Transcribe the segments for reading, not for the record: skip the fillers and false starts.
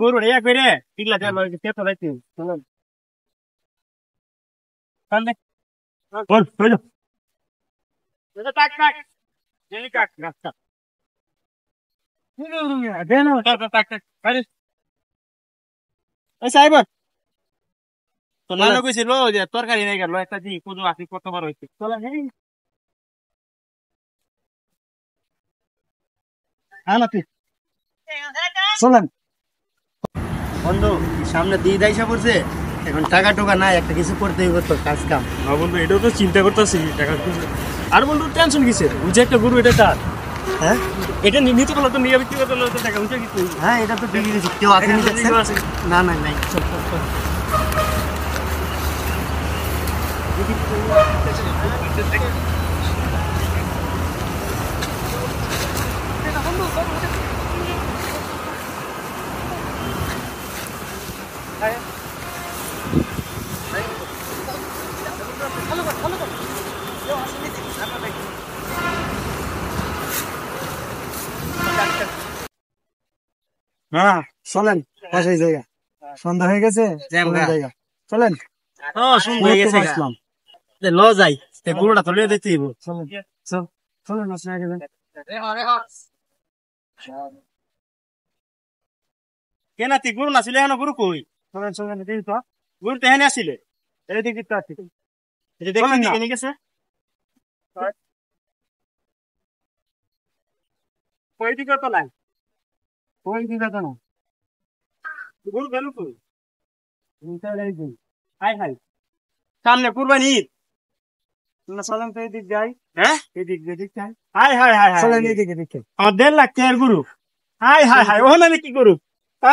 গরু ইয়া করে পিগলা দেয় তেতো লাইতে বল বল টাক টাক জেনি কাক রাস্তা দেন টাক টাক আরে এই সাহেব তো নানো কইছিল যে তরকারি নাই গেল একটা দি কোন আসি কতবার হইছে চলে নেই আনাতে চলেন বন্ধু সামনে দিয়ে দাইসা পড়ছে এখন টাকা টোকা নাই একটা কিছু করতে হইব তো কাজ কাম। না বন্ধু এটাও তো চিন্তা করতেছি টাকা আর বন্ধু টেনশন কিসের ওই যে একটা গরু এটা কার হ্যাঁ এটা নিতে পারলো তো নিয়ে বিক্রি করতে পারলো তো টাকা উঠে কিছু হ্যাঁ এটা তো ঠিকই দিয়েছি কেউ আছে নি দেখছেন? না না নাই চল চল চল হ্যাঁ চলেন পাশেই জায়গা সন্ধ্যা হয়ে গেছে জায়গা চলেন সুন্দর হয়ে গেছে আসলাম ল যাই গরুটা তো লিয়ে দিতে হইব চলেন চল চলেন আসলে আগে যান। কেনা তুই গরু নাছিলে এখন গরু কই চলেন চলেন দেখি তো গরু তো এখানে আসছিলে এই দেখি তো আছে এই যে দেখুন দিকে নিয়ে গেছে কই দিকে তো নাই ওই দিকে তো না গরু গেল কই এইটা দেখি হাই হাই সামনে কুরবানি ঈদ না চলেন তো এদিক যাই হ্যাঁ এদিক এদিক যাই হাই হাই হাই হাই চলেন এদিকে দেখে আমার 1.5 লাখ টাকার গরু হাই হাই হাই ওখানে আমি কি করু না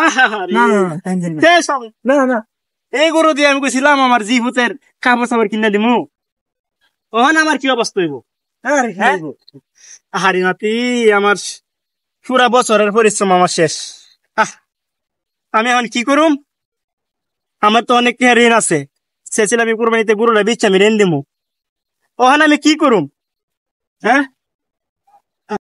না না টেনশন না না না এই গরু দিয়ে আমি কইছিলাম আমার জিভুতের কাপড় চাপড় কিনে দিমু ওখানে আমার কি অবস্থা হইব আরে হ্যাঁ হারি নাতি আমার পুরা বছরের পরিশ্রম আমার শেষ আমি এখন কি করুম আমার তো অনেক টাকা ঋণ আছে চেয়েছিলাম আমি কুরবানিতে গরুটা বেচে আমি ঋণ দিমু ওখানে আমি কি করুম হ্যাঁ